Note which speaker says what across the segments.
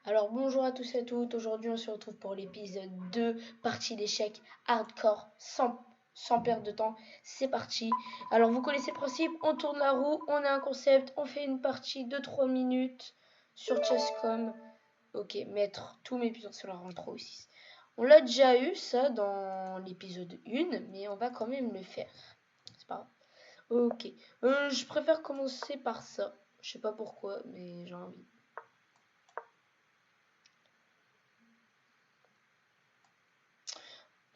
Speaker 1: Alors bonjour à tous et à toutes, aujourd'hui on se retrouve pour l'épisode 2, partie d'échecs hardcore, sans perdre de temps, c'est parti. Alors vous connaissez le principe, on tourne la roue, on a un concept, on fait une partie de 3 minutes sur Chess.com. Ok, mettre tous mes pions sur la range 3 ou 6. On l'a déjà eu ça dans l'épisode 1, mais on va quand même le faire. C'est pas grave. Ok, je préfère commencer par ça, je sais pas pourquoi, mais j'ai envie.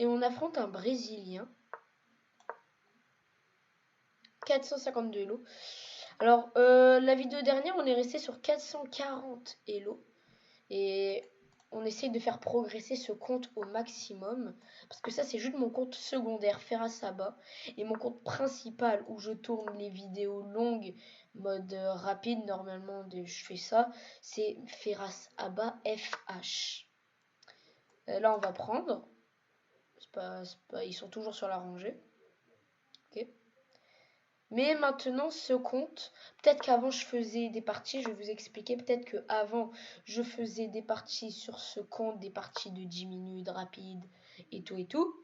Speaker 1: Et on affronte un Brésilien. 452 Elo. Alors, la vidéo dernière, on est resté sur 440 Elo. Et on essaye de faire progresser ce compte au maximum. Parce que ça, c'est juste mon compte secondaire, Ferasaba. Et mon compte principal, où je tourne les vidéos longues, mode rapide, normalement, je fais ça. C'est Ferasaba FH. Là, on va prendre. Ils sont toujours sur la rangée. Ok. Mais maintenant, ce compte, peut-être qu'avant je faisais des parties, je vais vous expliquer, peut-être qu'avant je faisais des parties sur ce compte, des parties de 10 minutes rapides et tout et tout.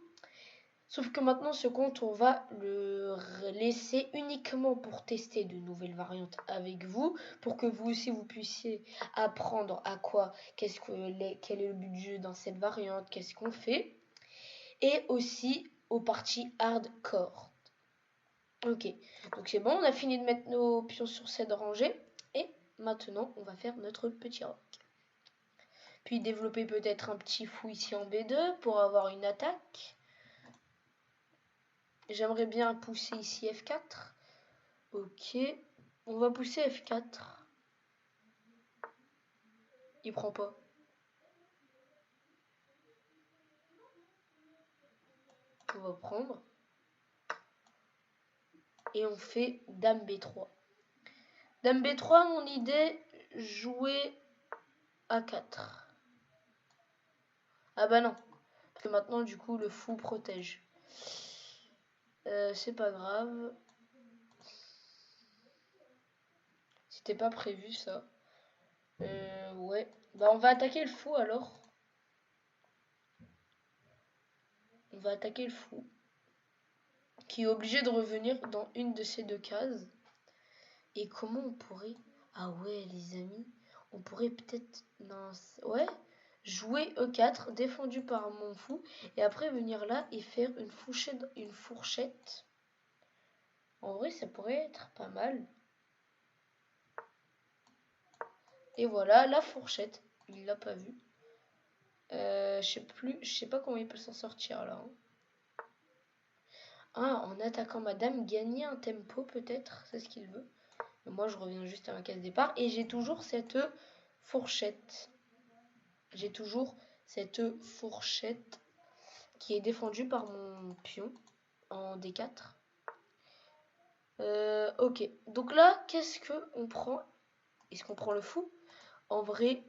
Speaker 1: Sauf que maintenant, ce compte, on va le laisser uniquement pour tester de nouvelles variantes avec vous, pour que vous aussi vous puissiez apprendre à quoi, quel est le but du jeu dans cette variante, qu'est-ce qu'on fait, et aussi aux parties hardcore. Ok, donc c'est bon, on a fini de mettre nos pions sur cette rangée. Et maintenant, on va faire notre petit roc. Puis développer peut-être un petit fou ici en B2 pour avoir une attaque. J'aimerais bien pousser ici F4. Ok, on va pousser F4. Il prend pas. On va prendre. Et on fait Dame B3. Dame B3, mon idée, jouer A4. Ah bah non. Parce que maintenant, du coup, le fou protège. C'est pas grave. C'était pas prévu ça. Ouais. Bah on va attaquer le fou alors. On va attaquer le fou. Qui est obligé de revenir dans une de ces deux cases. Et comment on pourrait... Ah ouais les amis. On pourrait peut-être... Non, ouais. Jouer E4 défendu par mon fou. Et après venir là et faire une fourchette. En vrai ça pourrait être pas mal. Et voilà la fourchette. Il l'a pas vu. Je sais pas comment il peut s'en sortir là. Hein. Ah, en attaquant madame, gagner un tempo peut-être, c'est ce qu'il veut. Mais moi je reviens juste à ma case départ et j'ai toujours cette fourchette. J'ai toujours cette fourchette qui est défendue par mon pion en D4. Ok, donc là, qu'est-ce qu'on prend? Est-ce qu'on prend le fou? En vrai,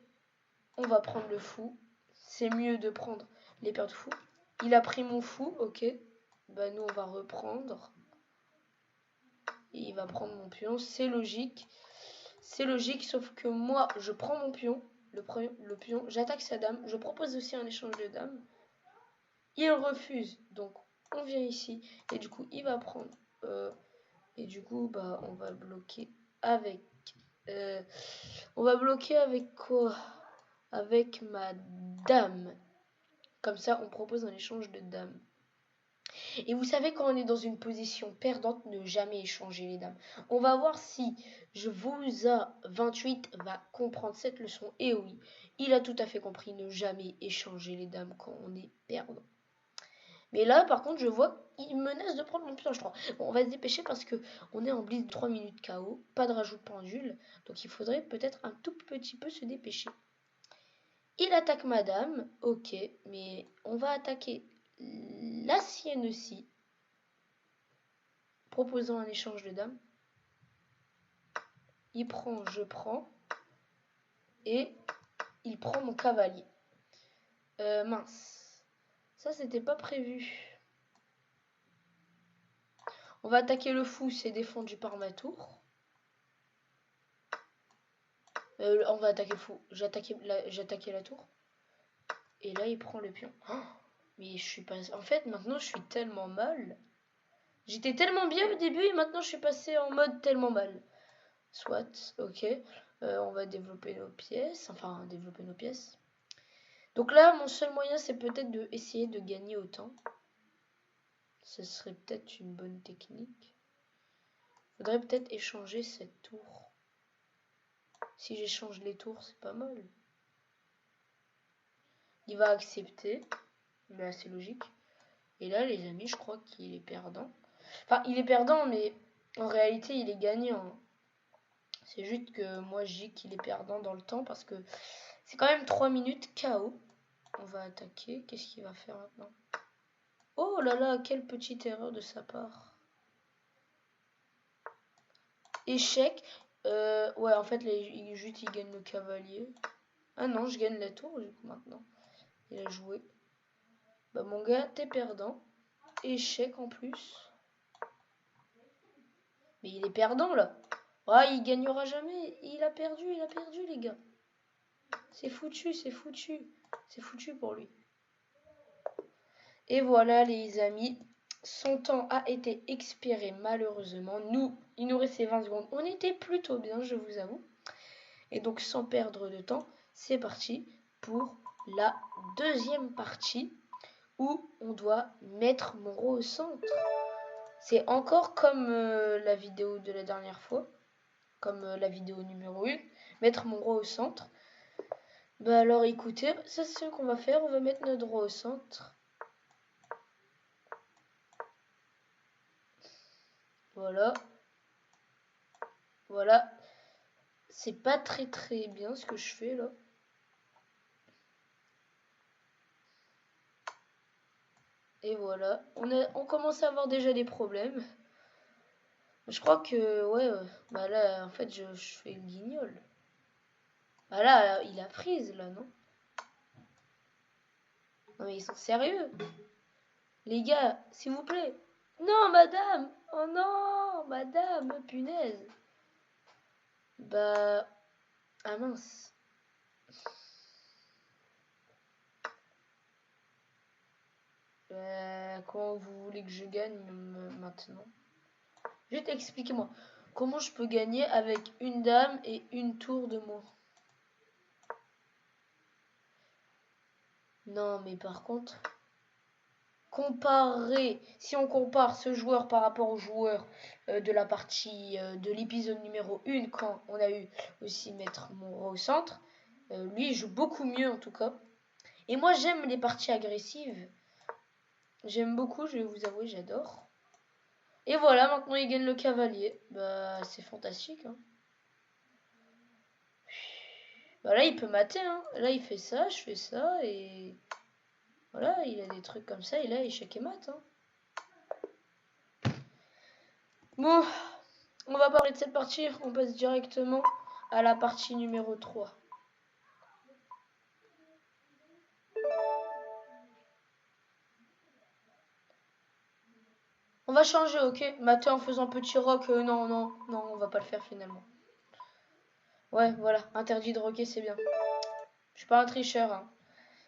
Speaker 1: on va prendre le fou. C'est mieux de prendre les paires de fou. Il a pris mon fou, ok. Bah nous on va reprendre. Et il va prendre mon pion, c'est logique. C'est logique, sauf que moi, je prends mon pion, le pion, j'attaque sa dame, je propose aussi un échange de dames. Il refuse, donc on vient ici, et du coup, il va prendre. Et du coup, bah, on va bloquer avec... on va bloquer avec quoi? Avec ma dame. Comme ça, on propose un échange de dames. Et vous savez, quand on est dans une position perdante, ne jamais échanger les dames. On va voir si je vous a 28 va comprendre cette leçon. Et oui, il a tout à fait compris, ne jamais échanger les dames quand on est perdant. Mais là, par contre, je vois qu'il menace de prendre mon pion, je crois. Bon, on va se dépêcher parce que on est en blitz de 3 minutes KO, pas de rajout de pendule. Donc il faudrait peut-être un tout petit peu se dépêcher. Il attaque madame, ok, mais on va attaquer la sienne aussi. Proposant un échange de dames. Il prend, je prends. Et il prend mon cavalier. Mince. Ça, c'était pas prévu. On va attaquer le fou, c'est défendu par ma tour. On va attaquer le fou. J'ai attaqué la tour. Et là, il prend le pion. Oh, mais je suis pas... En fait, maintenant, je suis tellement mal. J'étais tellement bien au début et maintenant, je suis passé en mode tellement mal. Soit, ok. On va développer nos pièces. Enfin, développer nos pièces. Donc là, mon seul moyen, c'est peut-être d'essayer de gagner autant. Ce serait peut-être une bonne technique. Faudrait peut-être échanger cette tour. Si j'échange les tours, c'est pas mal. Il va accepter. Bah, c'est logique. Et là, les amis, je crois qu'il est perdant. Enfin, il est perdant, mais en réalité, il est gagnant. C'est juste que moi, je dis qu'il est perdant dans le temps parce que c'est quand même 3 minutes KO. On va attaquer. Qu'est-ce qu'il va faire maintenant? Oh là là, quelle petite erreur de sa part. Échec. Ouais, en fait, juste, il gagne le cavalier. Ah non, je gagne la tour maintenant. Il a joué. Bah, mon gars, t'es perdant. Échec en plus. Mais il est perdant, là. Ah, il gagnera jamais. Il a perdu, les gars. C'est foutu, c'est foutu. C'est foutu pour lui. Et voilà, les amis. Son temps a été expiré, malheureusement. Il nous restait 20 secondes. On était plutôt bien, je vous avoue. Et donc, sans perdre de temps, c'est parti pour la deuxième partie où on doit mettre mon roi au centre. C'est encore comme la vidéo de la dernière fois, comme la vidéo numéro 1, mettre mon roi au centre. Bah alors écoutez, ça c'est ce qu'on va faire, on va mettre notre roi au centre. Voilà. Voilà. C'est pas très bien ce que je fais là. Et voilà. On commence à avoir déjà des problèmes. Je crois que, ouais, bah là, en fait, je fais une guignole. Bah là, il a prise, là, non? Non, mais ils sont sérieux. Les gars, s'il vous plaît. Non, madame. Oh non, madame, punaise. Bah, ah mince. Comment vous voulez que je gagne maintenant? Juste expliquez-moi. Comment je peux gagner avec une dame et une tour de moi? Non, mais par contre, si on compare ce joueur par rapport au joueur de la partie de l'épisode numéro 1, quand on a eu aussi mettre mon roi au centre, lui il joue beaucoup mieux en tout cas. Et moi j'aime les parties agressives. J'aime beaucoup, je vais vous avouer, j'adore. Et voilà, maintenant il gagne le cavalier. Bah c'est fantastique. Hein. Bah là il peut mater. Hein. Là il fait ça, je fais ça et... Voilà, il a des trucs comme ça et là échec et mat. Hein. Bon, on va parler de cette partie, on passe directement à la partie numéro 3. On va changer, ok? Mater en faisant petit rock, non, on va pas le faire finalement. Ouais, voilà, interdit de rocker, c'est bien. Je suis pas un tricheur, hein.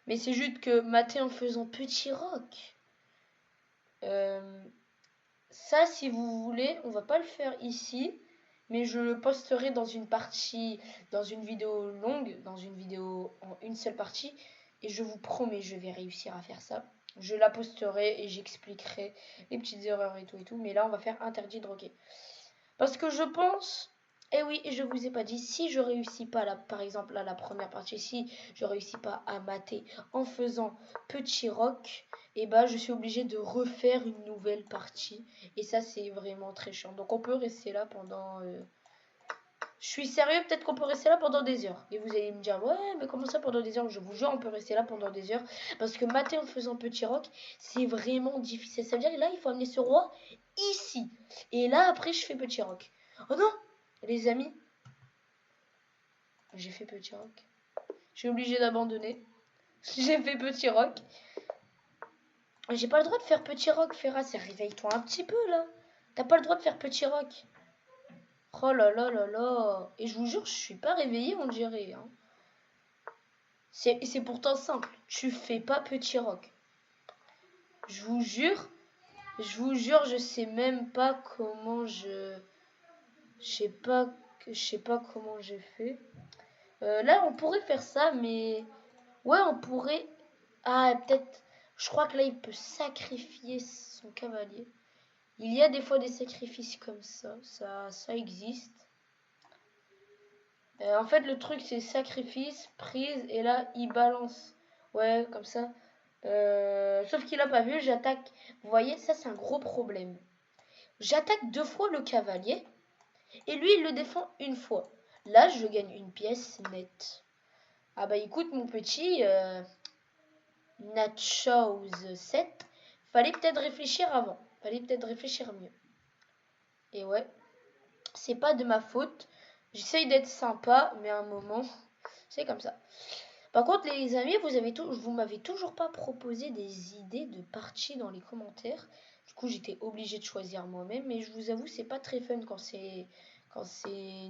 Speaker 1: Mais c'est juste que mater en faisant petit rock. Ça, si vous voulez, on va pas le faire ici. Mais je le posterai dans une partie, dans une vidéo longue, dans une vidéo en une seule partie. Et je vous promets, je vais réussir à faire ça. Je la posterai et j'expliquerai les petites erreurs et tout. Mais là, on va faire interdit de rocker. Parce que je pense... Eh oui, je vous ai pas dit, si je réussis pas, là, par exemple, là, la première partie, si je réussis pas à mater en faisant petit rock, et bah je suis obligée de refaire une nouvelle partie. Et ça, c'est vraiment très chiant. Donc on peut rester là pendant... Je suis sérieux, peut-être qu'on peut rester là pendant des heures. Et vous allez me dire, ouais, mais comment ça pendant des heures? Je vous jure, on peut rester là pendant des heures. Parce que mater en faisant petit rock, c'est vraiment difficile. Ça veut dire que là, il faut amener ce roi ici. Et là, après, je fais petit rock. Oh non, les amis. J'ai fait petit rock. Je suis obligée d'abandonner. J'ai fait petit rock. J'ai pas le droit de faire petit rock, Ferras. Réveille-toi un petit peu, là. T'as pas le droit de faire petit rock. Oh là là là là. Et je vous jure, je suis pas réveillée, on dirait. Hein. C'est pourtant simple. Tu fais pas petit roc. Je vous jure, je sais même pas comment je sais pas comment j'ai fait. Là, on pourrait faire ça, mais ouais, on pourrait. Ah, peut-être. Je crois que là, il peut sacrifier son cavalier. Il y a des fois des sacrifices comme ça existe. En fait, le truc, c'est sacrifice, prise, et là, il balance. Ouais, comme ça. Sauf qu'il a pas vu, j'attaque. Vous voyez, ça, c'est un gros problème. J'attaque 2 fois le cavalier, et lui, il le défend une fois. Là, je gagne une pièce nette. Ah bah écoute, mon petit Nachos 7, fallait peut-être réfléchir avant. Fallait peut-être réfléchir mieux. Et ouais, c'est pas de ma faute. J'essaye d'être sympa, mais à un moment, c'est comme ça. Par contre, les amis, vous m'avez toujours pas proposé des idées de parties dans les commentaires. Du coup, j'étais obligée de choisir moi-même. Mais je vous avoue, c'est pas très fun quand c'est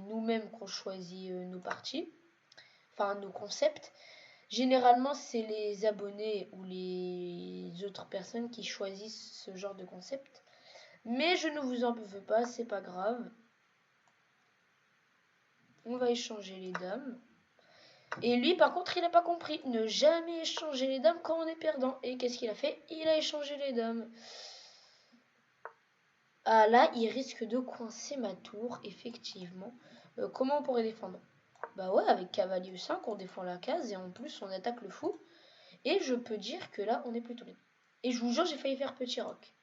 Speaker 1: nous-mêmes qu'on choisit nos parties. Enfin, nos concepts. Généralement, c'est les abonnés ou les autres personnes qui choisissent ce genre de concept. Mais je ne vous en veux pas, c'est pas grave. On va échanger les dames. Et lui, par contre, il n'a pas compris. Ne jamais échanger les dames quand on est perdant. Et qu'est-ce qu'il a fait? Il a échangé les dames. Ah là, il risque de coincer ma tour, effectivement. Comment on pourrait défendre? Bah ouais, avec cavalier 5, on défend la case et en plus, on attaque le fou. Et je peux dire que là, on est plutôt bien. Et je vous jure, j'ai failli faire petit roc.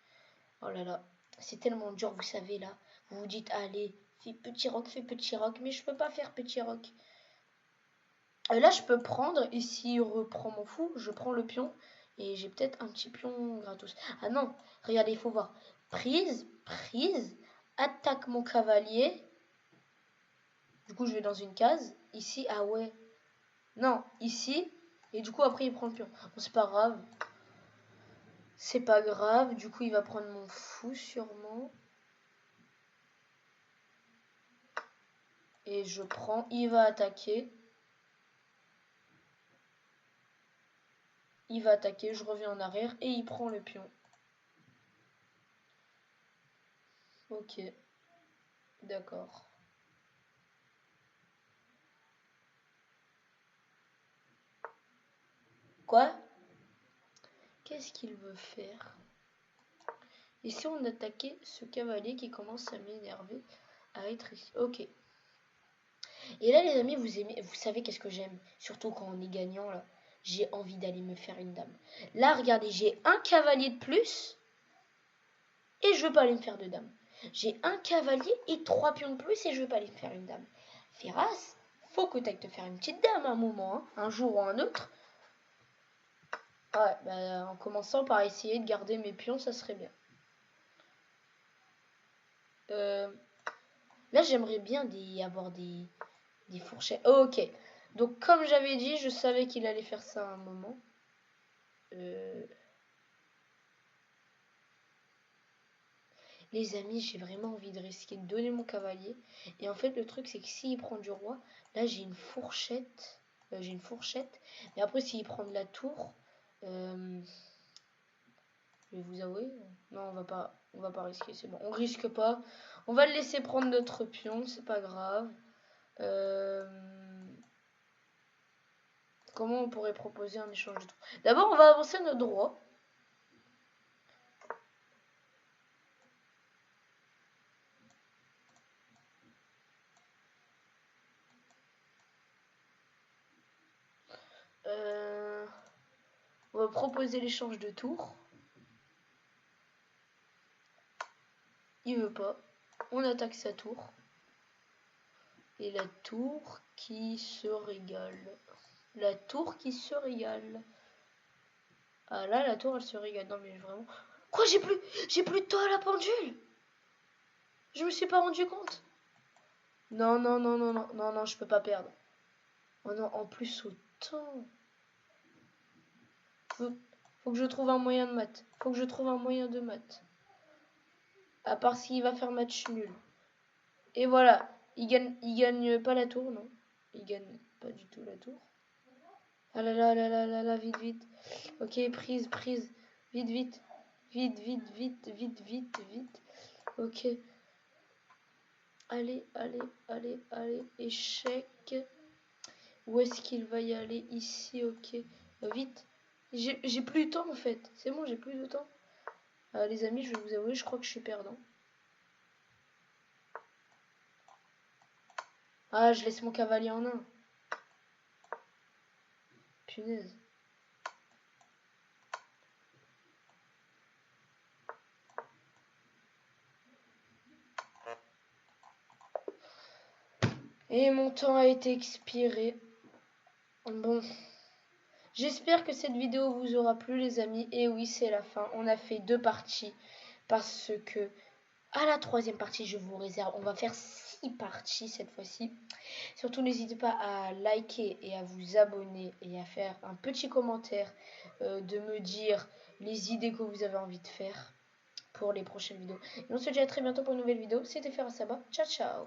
Speaker 1: Oh là là, c'est tellement dur, vous savez, là. Vous vous dites, allez, fais petit roc, mais je peux pas faire petit roc. Là, je peux prendre, et s'il reprend mon fou, je prends le pion, et j'ai peut-être un petit pion gratos. Ah non, regardez, il faut voir. Prise, attaque mon cavalier. Du coup, je vais dans une case. Ici, ah ouais. Non, ici, et du coup, après, il prend le pion. Bon, c'est pas grave. C'est pas grave, du coup, il va prendre mon fou, sûrement. Et je prends, il va attaquer. Il va attaquer, je reviens en arrière et il prend le pion. Ok, d'accord. Quoi? Qu'est-ce qu'il veut faire? Et si on attaquait ce cavalier qui commence à m'énerver, à être ici? Ok. Et là, les amis, vous savez qu'est-ce que j'aime? Surtout quand on est gagnant, là. J'ai envie d'aller me faire une dame. Là, regardez, j'ai un cavalier de plus et je veux pas aller me faire de dame. J'ai un cavalier et 3 pions de plus et je veux pas aller me faire une dame. Féras, faut que tu ailles te faire une petite dame à un moment, hein, un jour ou un autre. Ouais, bah, en commençant par essayer de garder mes pions, ça serait bien. Là, j'aimerais bien avoir des fourchettes. Oh, ok. Donc, comme j'avais dit, je savais qu'il allait faire ça à un moment. Les amis, j'ai vraiment envie de risquer de donner mon cavalier. Et en fait, le truc, c'est que s'il prend du roi, là, j'ai une fourchette. Mais après, s'il prend de la tour, je vais vous avouer. Non, on va pas risquer. C'est bon, on risque pas. On va le laisser prendre notre pion, c'est pas grave. Comment on pourrait proposer un échange de tour? D'abord, on va avancer notre roi. On va proposer l'échange de tour. Il veut pas. On attaque sa tour. Et la tour qui se régale. La tour qui se régale. Ah là, la tour, elle se régale. Non mais vraiment... Quoi, j'ai plus de temps à la pendule? Je me suis pas rendu compte. Non, non, non, non, non, non, non, je peux pas perdre. Oh non, en plus autant. Faut que je trouve un moyen de maths. Faut que je trouve un moyen de maths. À part s'il va faire match nul. Et voilà. Il gagne pas la tour, non. Il gagne pas du tout la tour. Ah là là là là là là, vite, vite. Ok, prise. Vite, vite. Vite. Ok. Allez. Échec. Où est-ce qu'il va y aller? Ici, ok. Vite. J'ai plus de temps en fait. C'est bon, j'ai plus de temps. Les amis, je vais vous avouer, je crois que je suis perdant. Ah, je laisse mon cavalier en 1. Punaise. Et mon temps a été expiré. Bon. J'espère que cette vidéo vous aura plu les amis. Et oui, c'est la fin. On a fait 2 parties. Parce que à la 3e partie, je vous réserve. On va faire 6 parties cette fois-ci. Surtout, n'hésitez pas à liker et à vous abonner. Et à faire un petit commentaire. De me dire les idées que vous avez envie de faire pour les prochaines vidéos. Et on se dit à très bientôt pour une nouvelle vidéo. C'était Ferra Saba. Ciao.